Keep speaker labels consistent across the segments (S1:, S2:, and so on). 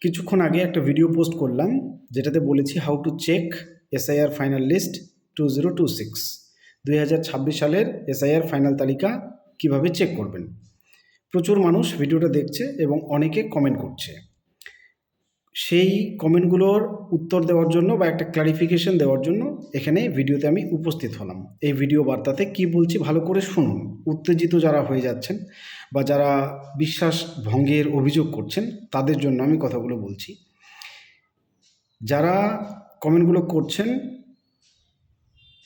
S1: কিছুক্ষণ আগে একটা ভিডিও পোস্ট করলাম যেটাতে বলেছি how to check SIR final list 2026 2026 সালের এসআইআর ফাইনাল তালিকা কিভাবে চেক করবেন। প্রচুর মানুষ ভিডিওটা দেখছে এবং অনেকে কমেন্ট করছে। সেই কমেন্টগুলোর উত্তর দেওয়ার জন্য বা একটা ক্লারিফিকেশন দেওয়ার জন্য এখানে ভিডিওতে আমি উপস্থিত হলাম। এই ভিডিও বার্তাতে কি বলছি ভালো করে শুনুন। উত্তেজিত যারা হয়ে যাচ্ছেন বা যারা বিশ্বাস ভঙ্গের অভিযোগ করছেন তাদের জন্য আমি কথাগুলো বলছি। যারা কমেন্টগুলো করছেন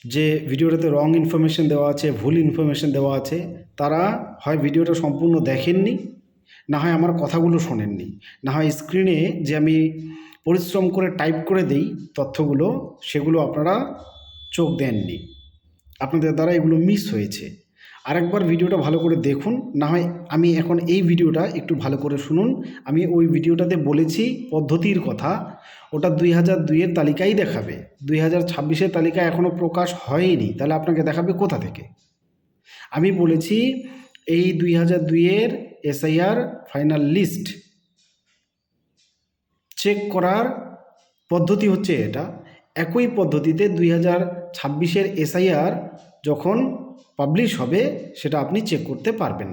S1: যে ভিডিওটাতে রং ইনফরমেশন দেওয়া আছে, ভুল ইনফরমেশন দেওয়া আছে, তারা হয় ভিডিওটা সম্পূর্ণ দেখেননি, না হয় আমার কথাগুলো শোনেননি, না হয় স্ক্রিনে যে আমি পরিশ্রম করে টাইপ করে দেই তথ্যগুলো সেগুলো আপনারা চোখ দেননি, আপনাদের দ্বারা এগুলো মিস হয়েছে। আরেকবার ভিডিওটা ভালো করে দেখুন, না হয় আমি এখন এই ভিডিওটা একটু ভালো করে শুনুন। আমি ওই ভিডিওটাতে বলেছি পদ্ধতির কথা, ওটা 2002-এর তালিকাই দেখাবে, 2026-এর তালিকা এখনও প্রকাশ হয়নি, তাহলে আপনাকে দেখাবে কোথা থেকে। আমি বলেছি এই 2002-এর এসআইআর ফাইনাল লিস্ট চেক করার পদ্ধতি হচ্ছে এটা। একই পদ্ধতিতে 2026-এর এসআইআর যখন পাবলিশ হবে সেটা আপনি চেক করতে পারবেন,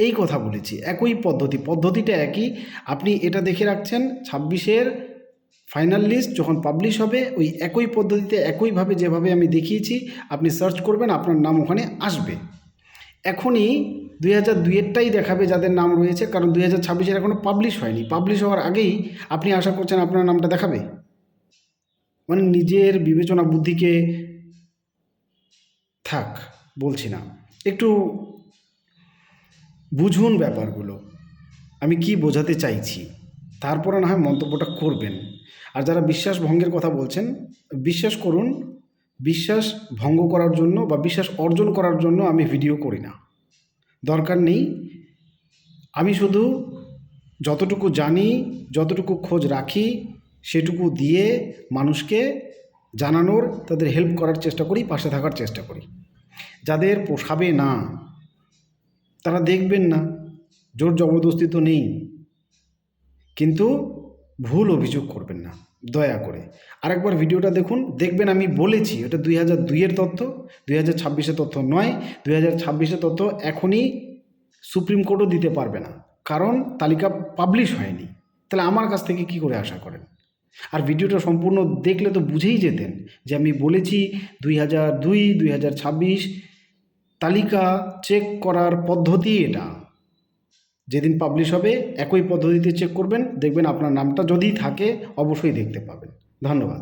S1: এই কথা বলেছি। একই পদ্ধতিটা একই। আপনি এটা দেখে রাখছেন 26-এর ফাইনাল লিস্ট যখন পাবলিশ হবে ওই একই পদ্ধতিতে একইভাবে যেভাবে আমি দেখিয়েছি আপনি সার্চ করবেন, আপনার নাম ওখানে আসবে। এখনই 2002-এরটাই দেখাবে যাদের নাম রয়েছে, কারণ 2026-এর এখনও পাবলিশ হয়নি। পাবলিশ হওয়ার আগেই আপনি আশা করছেন আপনার নামটা দেখাবে? মানে নিজের বিবেচনা বুদ্ধিকে থাক বলছি না, একটু বুঝুন ব্যাপারগুলো, আমি কি বোঝাতে চাইছি, তারপরে না হয় মন্তব্যটা করবেন। আর যারা বিশ্বাস ভঙ্গের কথা বলছেন, বিশ্বাস করুন, বিশ্বাস ভঙ্গ করার জন্য বা বিশ্বাস অর্জন করার জন্য আমি ভিডিও করি না, দরকার নেই। আমি শুধু যতটুকু জানি, যতটুকু খোঁজ রাখি সেটুকু দিয়ে মানুষকে জানানোর, তাদের হেল্প করার চেষ্টা করি, পাশে থাকার চেষ্টা করি। যাদের পোষাবে না তারা দেখবেন না, জোর জবরদস্তি তো নেই, কিন্তু ভুল অভিযোগ করবেন না দয়া করে। আরেকবার ভিডিওটা দেখুন, দেখবেন আমি বলেছি ওটা 2002-এর তথ্য, 2026-এর তথ্য নয়। 2026-এর তথ্য এখনই সুপ্রিম কোর্টও দিতে পারবে না, কারণ তালিকা পাবলিশ হয়নি। তাহলে আমার কাছ থেকে কি করে আশা করেন? আর ভিডিওটা সম্পূর্ণ দেখলে তো বুঝেই যেতেন যে আমি বলেছি 2002, 2026 তালিকা চেক করার পদ্ধতি এটা। যেদিন পাবলিশ হবে একই পদ্ধতিতে চেক করবেন, দেখবেন আপনার নামটা যদি থাকে অবশ্যই দেখতে পাবেন। ধন্যবাদ।